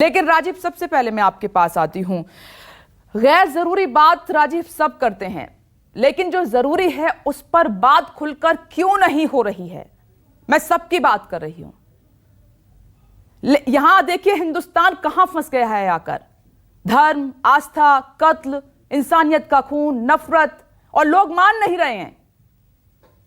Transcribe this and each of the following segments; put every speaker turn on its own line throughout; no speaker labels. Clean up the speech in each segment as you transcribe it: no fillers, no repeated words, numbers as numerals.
लेकिन राजीव, सबसे पहले मैं आपके पास आती हूं। गैर जरूरी बात राजीव सब करते हैं, लेकिन जो जरूरी है उस पर बात खुलकर क्यों नहीं हो रही है? मैं सबकी बात कर रही हूं। यहां देखिए हिंदुस्तान कहां फंस गया है आकर। धर्म, आस्था, कत्ल, इंसानियत का खून, नफरत, और लोग मान नहीं रहे हैं।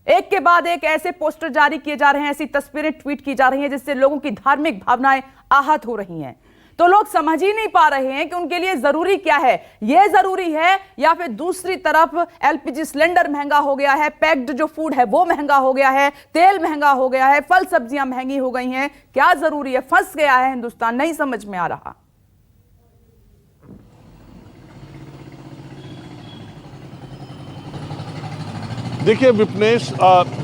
एक के बाद एक ऐसे पोस्टर जारी किए जा रहे हैं, ऐसी तस्वीरें ट्वीट की जा रही हैं जिससे लोगों की धार्मिक भावनाएं आहत हो रही हैं। तो लोग समझ ही नहीं पा रहे हैं कि उनके लिए जरूरी क्या है। यह जरूरी है या फिर दूसरी तरफ एलपीजी सिलेंडर महंगा हो गया है, पैक्ड जो फूड है वो महंगा हो गया है, तेल महंगा हो गया है, फल सब्जियां महंगी हो गई हैं। क्या जरूरी है? फंस गया है हिंदुस्तान, नहीं समझ में आ रहा।
देखिए विपनेश,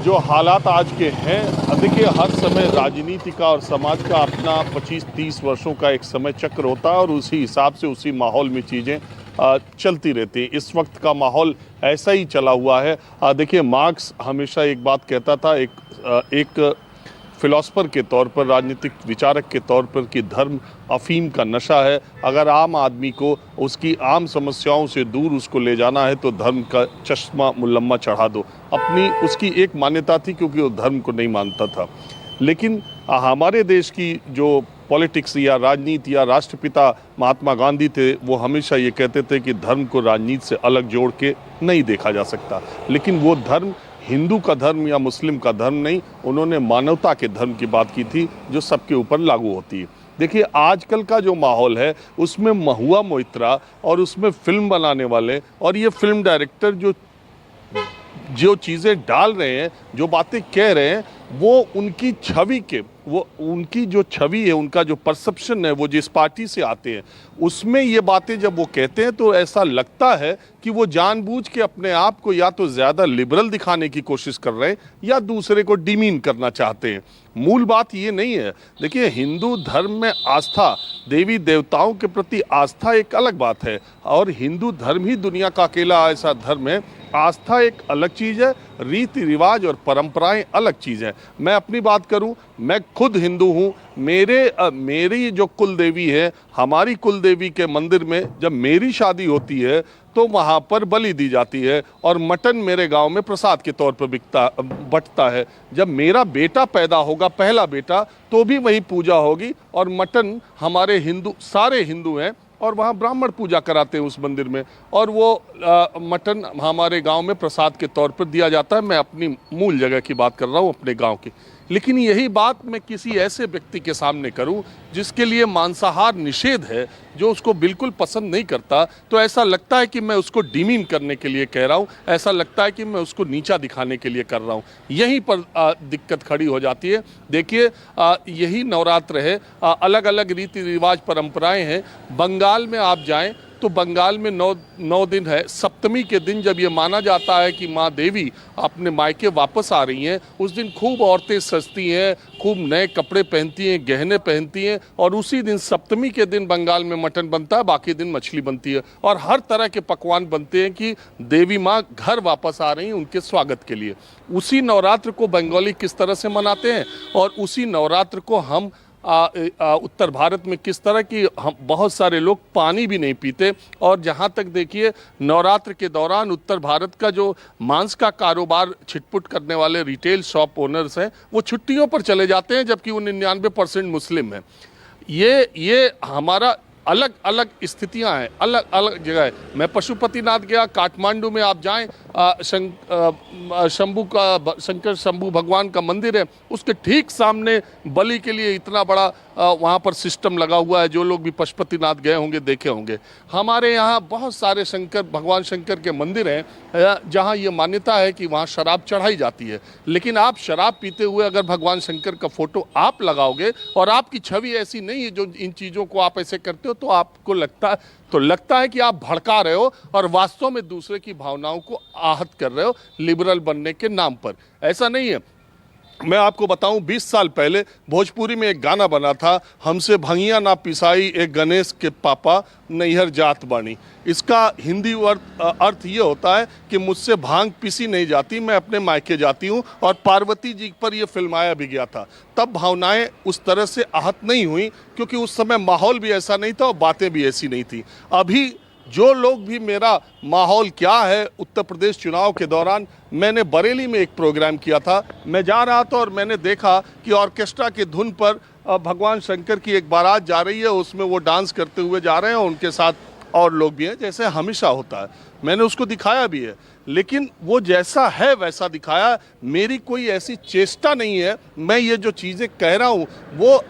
जो हालात आज के हैं, देखिए हर समय राजनीति का और समाज का अपना 25-30 वर्षों का एक समय चक्र होता है और उसी हिसाब से उसी माहौल में चीज़ें चलती रहती हैं। इस वक्त का माहौल ऐसा ही चला हुआ है। देखिए मार्क्स हमेशा एक बात कहता था, एक फिलॉसफर के तौर पर, राजनीतिक विचारक के तौर पर, कि धर्म अफीम का नशा है। अगर आम आदमी को उसकी आम समस्याओं से दूर उसको ले जाना है तो धर्म का चश्मा मुलम्मा चढ़ा दो। अपनी उसकी एक मान्यता थी, क्योंकि वो धर्म को नहीं मानता था। लेकिन हमारे देश की जो पॉलिटिक्स या राजनीति या राष्ट्रपिता महात्मा गांधी थे, वो हमेशा ये कहते थे कि धर्म को राजनीति से अलग जोड़ के नहीं देखा जा सकता। लेकिन वो धर्म हिंदू का धर्म या मुस्लिम का धर्म नहीं, उन्होंने मानवता के धर्म की बात की थी जो सबके ऊपर लागू होती है। देखिए आजकल का जो माहौल है उसमें महुआ मोइत्रा और उसमें फिल्म बनाने वाले और ये फिल्म डायरेक्टर जो चीज़ें डाल रहे हैं, जो बातें कह रहे हैं, वो उनकी छवि के, वो उनकी जो छवि है, उनका जो परसेप्शन है, वो जिस पार्टी से आते हैं, उसमें ये बातें जब वो कहते हैं तो ऐसा लगता है कि वो जानबूझ के अपने आप को या तो ज़्यादा लिबरल दिखाने की कोशिश कर रहे हैं या दूसरे को डिमीन करना चाहते हैं। मूल बात ये नहीं है। देखिए हिंदू धर्म में आस्था, देवी देवताओं के प्रति आस्था एक अलग बात है, और हिंदू धर्म ही दुनिया का अकेला ऐसा धर्म है। आस्था एक अलग चीज़ है, रीति रिवाज और परंपराएं अलग चीज़ है। मैं अपनी बात करूं, मैं खुद हिंदू हूं। मेरी जो कुल देवी है, हमारी कुल देवी के मंदिर में जब मेरी शादी होती है तो वहाँ पर बलि दी जाती है और मटन मेरे गांव में प्रसाद के तौर पर बटता है। जब मेरा बेटा पैदा होगा, पहला बेटा, तो भी वही पूजा होगी और मटन, हमारे हिंदू सारे हिंदू हैं और वहाँ ब्राह्मण पूजा कराते हैं उस मंदिर में, और वो मटन हमारे गांव में प्रसाद के तौर पर दिया जाता है। मैं अपनी मूल जगह की बात कर रहा हूँ, अपने गांव की। लेकिन यही बात मैं किसी ऐसे व्यक्ति के सामने करूं जिसके लिए मांसाहार निषेध है, जो उसको बिल्कुल पसंद नहीं करता, तो ऐसा लगता है कि मैं उसको डिमीन करने के लिए कह रहा हूं, ऐसा लगता है कि मैं उसको नीचा दिखाने के लिए कर रहा हूं। यहीं पर दिक्कत खड़ी हो जाती है। देखिए यही नवरात्र है, अलग अलग रीति रिवाज परंपराएं हैं। बंगाल में आप जाएं तो बंगाल में 9 दिन है। सप्तमी के दिन जब ये माना जाता है कि माँ देवी अपने मायके वापस आ रही हैं, उस दिन खूब औरतें सजती हैं, खूब नए कपड़े पहनती हैं, गहने पहनती हैं, और उसी दिन सप्तमी के दिन बंगाल में मटन बनता है, बाकी दिन मछली बनती है, और हर तरह के पकवान बनते हैं कि देवी माँ घर वापस आ रही हैं उनके स्वागत के लिए। उसी नवरात्र को बंगाली किस तरह से मनाते हैं और उसी नवरात्र को हम उत्तर भारत में किस तरह की, हम बहुत सारे लोग पानी भी नहीं पीते। और जहाँ तक देखिए नवरात्र के दौरान उत्तर भारत का जो मांस का कारोबार छिटपुट करने वाले रिटेल शॉप ओनर्स हैं, वो छुट्टियों पर चले जाते हैं, जबकि वो 99% मुस्लिम हैं। ये हमारा अलग अलग स्थितियां हैं, अलग अलग जगह है। मैं पशुपतिनाथ गया, काठमांडू में आप जाएं, शंकर शंभू भगवान का मंदिर है, उसके ठीक सामने बलि के लिए इतना बड़ा वहाँ पर सिस्टम लगा हुआ है। जो लोग भी पशुपतिनाथ गए होंगे देखे होंगे। हमारे यहाँ बहुत सारे भगवान शंकर के मंदिर हैं जहाँ ये मान्यता है कि वहाँ शराब चढ़ाई जाती है। लेकिन आप शराब पीते हुए अगर भगवान शंकर का फोटो आप लगाओगे और आपकी छवि ऐसी नहीं है, जो इन चीज़ों को आप ऐसे करते हो, तो आपको लगता है कि आप भड़का रहे हो और वास्तव में दूसरे की भावनाओं को आहत कर रहे हो लिबरल बनने के नाम पर। ऐसा नहीं है। मैं आपको बताऊं 20 साल पहले भोजपुरी में एक गाना बना था, हमसे भंगिया ना पिसाई एक गणेश के पापा नैहर जात बानी। इसका हिंदी अर्थ ये होता है कि मुझसे भांग पीसी नहीं जाती, मैं अपने मायके जाती हूँ। और पार्वती जी पर यह फिल्माया भी गया था। तब भावनाएं उस तरह से आहत नहीं हुई क्योंकि उस समय माहौल भी ऐसा नहीं था और बातें भी ऐसी नहीं थी। अभी जो लोग भी मेरा माहौल क्या है, उत्तर प्रदेश चुनाव के दौरान मैंने बरेली में एक प्रोग्राम किया था। मैं जा रहा था और मैंने देखा कि ऑर्केस्ट्रा की धुन पर भगवान शंकर की एक बारात जा रही है, उसमें वो डांस करते हुए जा रहे हैं, उनके साथ और लोग भी हैं, जैसे हमेशा होता है। मैंने उसको दिखाया भी है, लेकिन वो जैसा है वैसा दिखाया। मेरी कोई ऐसी चेष्टा नहीं है, मैं ये जो चीज़ें कह रहा हूँ वो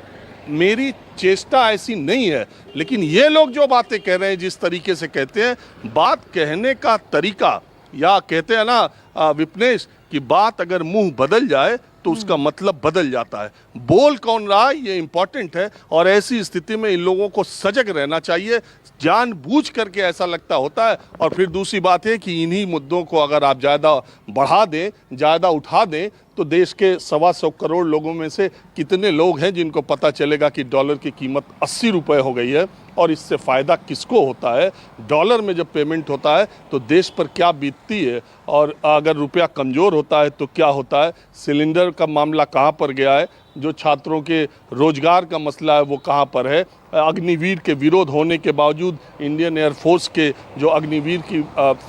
मेरी चेष्टा ऐसी नहीं है। लेकिन ये लोग जो बातें कह रहे हैं, जिस तरीके से कहते हैं, बात कहने का तरीका, या कहते हैं ना विपनेश कि बात अगर मुंह बदल जाए तो उसका मतलब बदल जाता है। बोल कौन रहा है ये इंपॉर्टेंट है। और ऐसी स्थिति में इन लोगों को सजग रहना चाहिए। जानबूझ करके ऐसा लगता होता है। और फिर दूसरी बात है कि इन्हीं मुद्दों को अगर आप ज़्यादा बढ़ा दें, ज़्यादा उठा दें, तो देश के 125 करोड़ लोगों में से कितने लोग हैं जिनको पता चलेगा कि डॉलर की कीमत 80 रुपये हो गई है और इससे फ़ायदा किसको होता है। डॉलर में जब पेमेंट होता है तो देश पर क्या बीतती है, और अगर रुपया कमज़ोर होता है तो क्या होता है। सिलेंडर का मामला कहाँ पर गया है, जो छात्रों के रोजगार का मसला है वो कहाँ पर है। अग्निवीर के विरोध होने के बावजूद इंडियन एयरफोर्स के जो अग्निवीर की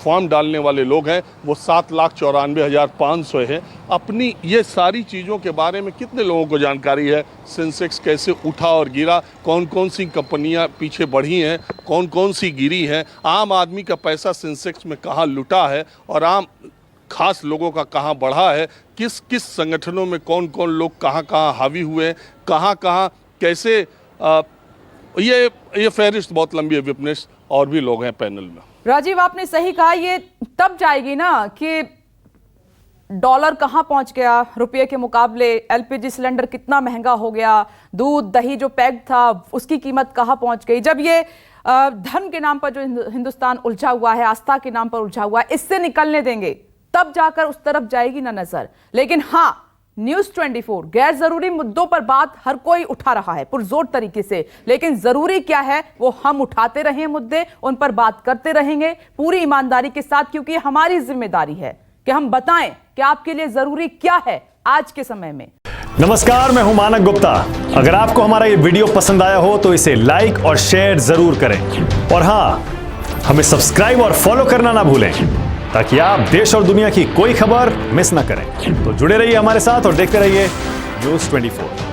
फॉर्म डालने वाले लोग हैं वो 7,94,500 हैं। अपनी ये सारी चीज़ों के बारे में कितने लोगों को जानकारी है। सेंसेक्स कैसे उठा और गिरा, कौन कौन सी कंपनियां पीछे बढ़ी हैं, कौन कौन सी गिरी हैं, आम आदमी का पैसा सेंसेक्स में कहाँ लुटा है और आम खास लोगों का कहाँ बढ़ा है, किस किस संगठनों में कौन कौन लोग कहाँ कहाँ हावी हुए हैं, कहाँ कहाँ कैसे। ये फहरिस्त बहुत लंबी है विपनेश, और भी लोग हैं पैनल में।
राजीव, आपने सही कहा। ये तब जाएगी ना कि डॉलर कहाँ पहुंच गया, रुपये के मुकाबले एलपीजी सिलेंडर कितना महंगा हो गया, दूध दही जो पैक था उसकी कीमत कहाँ पहुंच गई। जब ये धर्म के नाम पर जो हिंदुस्तान उलझा हुआ है, आस्था के नाम पर उलझा हुआ है, इससे निकलने देंगे तब जाकर उस तरफ जाएगी ना नजर। लेकिन हाँ, न्यूज़ 24 गैर जरूरी मुद्दों पर बात हर कोई उठा रहा है पुरजोर तरीके से, लेकिन जरूरी क्या है वो हम उठाते रहे मुद्दे, उन पर बात करते रहेंगे पूरी ईमानदारी के साथ, क्योंकि हमारी जिम्मेदारी है कि हम बताएं कि आपके लिए जरूरी क्या है आज के समय में।
नमस्कार, मैं हूं मानक गुप्ता। अगर आपको हमारा ये वीडियो पसंद आया हो तो इसे लाइक और शेयर जरूर करें, और हां, हमें सब्सक्राइब और फॉलो करना ना भूलें ताकि आप देश और दुनिया की कोई खबर मिस ना करें। तो जुड़े रहिए हमारे साथ और देखते रहिए न्यूज़ 24।